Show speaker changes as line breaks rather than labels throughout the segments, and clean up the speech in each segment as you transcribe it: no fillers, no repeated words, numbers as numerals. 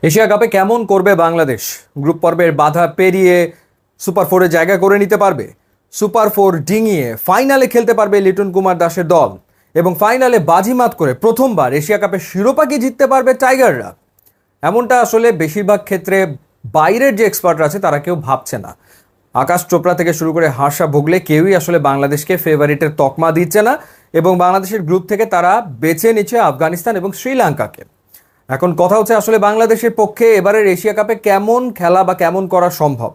Asia কাপে কেমন করবে বাংলাদেশ? গ্রুপ পর্বের বাধা পেরিয়ে সুপার ফোরে জায়গা করে নিতে পারবে? সুপার ফোর ডিঙিয়ে ফাইনালে খেলতে পারবে লিটন কুমার দাসের দল? এবং ফাইনালে বাজিমাত করে প্রথমবার এশিয়া কাপের শিরোপা কি জিততে পারবে টাইগাররা? এমনটা আসলে বেশিরভাগ ক্ষেত্রে বাইরের যে এক্সপার্টরা আছে তারা কেউ ভাবছে না। আকাশ চোপড়া থেকে শুরু করে হার্ষা ভোগলে কেউই আসলে বাংলাদেশকে ফেভারিটের তকমা দিচ্ছে না, এবং বাংলাদেশের গ্রুপ থেকে তারা বেছে নিচ্ছে আফগানিস্তান এবং শ্রীলঙ্কাকে। এখন কথা হচ্ছে আসলে বাংলাদেশের পক্ষে এবারের এশিয়া কাপে কেমন খেলা বা কেমন করা সম্ভব।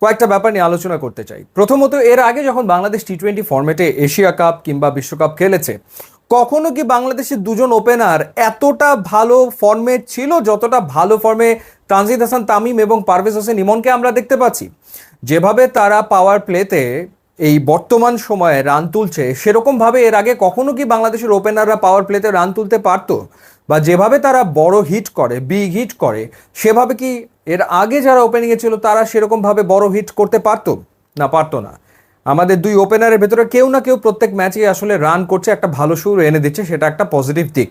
কয়েকটা ব্যাপার নিয়ে আলোচনা করতে চাই। প্রথমত, এর আগে যখন বাংলাদেশ টি-20 ফরম্যাটে এশিয়া কাপ কিংবা বিশ্বকাপ খেলেছে, কখনো কি বাংলাদেশের দুজন ওপেনার এতটা ভালো ফর্মে ছিল যতটা ভালো ফর্মে তানজিদ হাসান তামিম এবং পারভেজ হোসেন ইমনকে আমরা দেখতে পাচ্ছি? যেভাবে তারা পাওয়ার প্লেতে এই বর্তমান সময়ে রান তুলছে, সেরকমভাবে এর আগে কখনো কি বাংলাদেশের ওপেনাররা পাওয়ার প্লেতে রান তুলতে পারতো? বা যেভাবে তারা বড় হিট করে, বিগ হিট করে, সেভাবে কি এর আগে যারা ওপেনিংয়ে ছিল তারা সেরকমভাবে বড় হিট করতে পারতো? না, পারতো না। আমাদের দুই ওপেনারের ভেতরে কেউ না কেউ প্রত্যেক ম্যাচে আসলে রান করছে, একটা ভালো সুর এনে দিচ্ছে, সেটা একটা পজিটিভ দিক।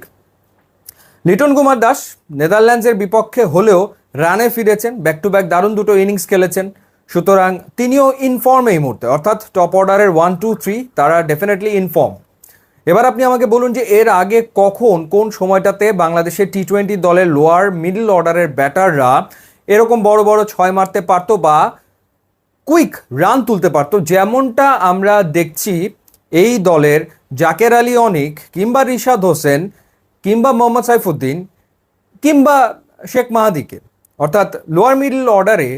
লিটন কুমার দাস নেদারল্যান্ডসের বিপক্ষে হলেও রানে ফিরেছেন, ব্যাক টু ব্যাক দারুণ দুটো ইনিংস খেলেছেন, সুতরাং তিনিও ইনফর্ম এই মুহূর্তে, অর্থাৎ টপ অর্ডারের 1-2-3 তারা ডেফিনেটলি ইনফর্ম। এবার আপনি আমাকে বলুন যে এর আগে কখন কোন সময়টাতে বাংলাদেশের টি-20 দলের লোয়ার মিডল অর্ডারের ব্যাটাররা এরকম বড় বড় ছয় মারতে পারতো বা কুইক রান তুলতে পারতো, যেমনটা আমরা দেখছি এই দলের জাকের আলী অনিক কিংবা রিশাদ হোসেন কিংবা মোহাম্মদ সাইফুদ্দিন কিংবা শেখ মাহাদিকে। অর্থাৎ লোয়ার মিডল অর্ডারে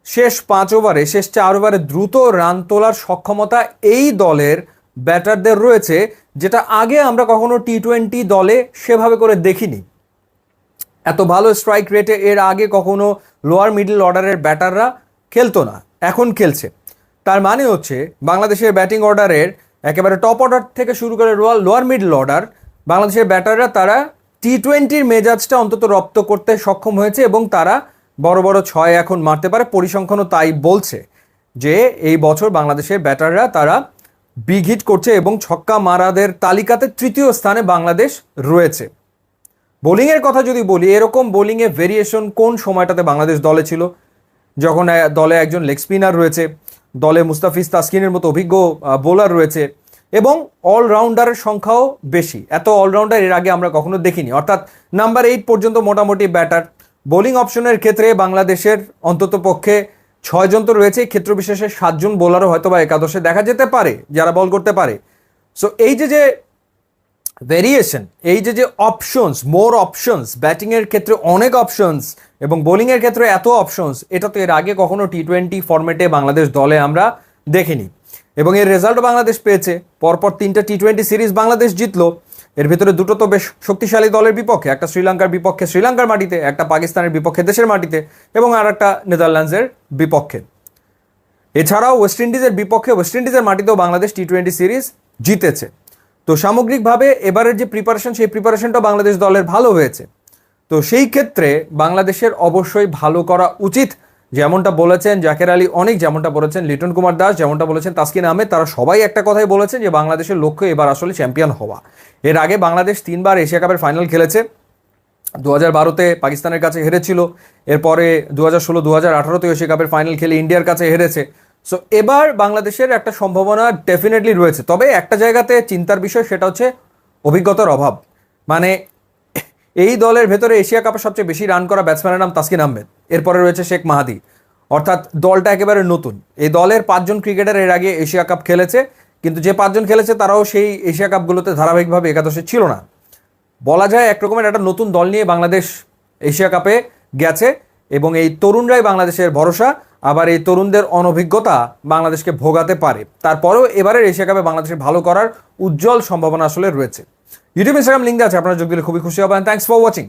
শেষ 5 ওভারে, শেষ 4 ওভারে দ্রুত রান তোলার সক্ষমতা এই দলের ব্যাটারদের রয়েছে, যেটা আগে আমরা কখনো টি-20 দলে সেভাবে করে দেখিনি। এত ভালো স্ট্রাইক রেটে এর আগে কখনো লোয়ার মিডল অর্ডারের ব্যাটাররা খেলতো না, এখন খেলছে। তার মানে হচ্ছে বাংলাদেশের ব্যাটিং অর্ডারের একেবারে টপ অর্ডার থেকে শুরু করে লোয়ার মিডল অর্ডার, বাংলাদেশের ব্যাটাররা তারা টি-20 মেজাজটা অন্তত রপ্ত করতে সক্ষম হয়েছে, এবং তারা বড় বড় ছয় এখন মারতে পারে। পরিসংখ্যানও তাই বলছে যে এই বছর বাংলাদেশের ব্যাটাররা তারা বিগ হিট করছে, এবং ছক্কা মারাদের তালিকাতে তৃতীয় স্থানে বাংলাদেশ রয়েছে। বোলিংয়ের কথা যদি বলি, এরকম বোলিংয়ে ভেরিয়েশন কোন সময়টাতে বাংলাদেশ দলে ছিল? যখন দলে একজন লেগ স্পিনার রয়েছে, দলে মুস্তাফিজ তাসকিনের মতো অভিজ্ঞ বোলার রয়েছে, এবং অলরাউন্ডারের সংখ্যাও বেশি। এত অলরাউন্ডার এর আগে আমরা কখনো দেখিনি। অর্থাৎ নাম্বার 8 পর্যন্ত মোটামুটি ব্যাটার। বোলিং অপশনের ক্ষেত্রে বাংলাদেশের অন্তত পক্ষে 6 জন তো রয়েছে, ক্ষেত্র বিশেষে 7 জন বোলারও হয়তো বা একাদশে দেখা যেতে পারে যারা বল করতে পারে। সো এই যে ভেরিয়েশন, এই যে অপশনস, মোর অপশনস, ব্যাটিংয়ের ক্ষেত্রে অনেক অপশনস এবং বোলিংয়ের ক্ষেত্রে এত অপশনস, এটা তো এর আগে কখনো টি-20 ফরম্যাটে বাংলাদেশ দলে আমরা দেখিনি। এবং এর রেজাল্টও বাংলাদেশ পেয়েছে। পরপর 3টা টি-20 সিরিজ বাংলাদেশ জিতলো। এর ভিতরে দুটো তো বেশ শক্তিশালী দলের বিপক্ষে, একটা শ্রীলঙ্কার বিপক্ষে শ্রীলঙ্কার মাটিতে, একটা পাকিস্তানের বিপক্ষে দেশের মাটিতে, এবং আর একটা নেদারল্যান্ডসের বিপক্ষে। এছাড়াও ওয়েস্ট ইন্ডিজের বিপক্ষে ওয়েস্ট ইন্ডিজের মাটিতেও বাংলাদেশ টি-20 সিরিজ জিতেছে। তো সামগ্রিকভাবে এবারের যে প্রিপারেশন, সেই প্রিপারেশনটা বাংলাদেশ দলের ভালো হয়েছে। তো সেই ক্ষেত্রে বাংলাদেশের অবশ্যই ভালো করা উচিত। যেমনটা বলেছেন জাকের আলী অনিক, যেমনটা বলেছেন লিটন কুমার দাস, যেমনটা বলেছেন তাসকিন আহমেদ, তারা সবাই একটা কথাই বলেছেন যে বাংলাদেশের লক্ষ্য এবার আসলে চ্যাম্পিয়ন হওয়া। এর আগে বাংলাদেশ 3বার এশিয়া কাপের ফাইনাল খেলেছে। 2012তে পাকিস্তানের কাছে হেরেছিল, এরপরে 2016, 2018তেও এশিয়া কাপের ফাইনাল খেলে ইন্ডিয়ার কাছে হেরেছে। সো এবার বাংলাদেশের একটা সম্ভাবনা ডেফিনেটলি রয়েছে। তবে একটা জায়গাতে চিন্তার বিষয়, সেটা হচ্ছে অভিজ্ঞতার অভাব। মানে এই দলের ভেতরে এশিয়া কাপে সবচেয়ে বেশি রান করা ব্যাটসম্যানের নাম তাসকিন আহমেদ, এরপরে রয়েছে শেখ মাহাদি। অর্থাৎ দলটা একেবারে নতুন। এই দলের 5 জন ক্রিকেটার এর আগে এশিয়া কাপ খেলেছে, কিন্তু যে 5 জন খেলেছে তারাও সেই এশিয়া কাপগুলোতে ধারাবাহিকভাবে একাদশে ছিল না। বলা যায় একরকমের একটা নতুন দল নিয়ে বাংলাদেশ এশিয়া কাপে গেছে, এবং এই তরুণরাই বাংলাদেশের ভরসা। আবার এই তরুণদের অনভিজ্ঞতা বাংলাদেশকে ভোগাতে পারে। তারপরেও এবারের এশিয়া কাপে বাংলাদেশের ভালো করার উজ্জ্বল সম্ভাবনা আসলে রয়েছে। ইউটিউব, ইনস্টাগ্রাম লিঙ্ক আছে, আপনারা যোগ দিলে খুবই খুশি হবেন। Thanks for watching.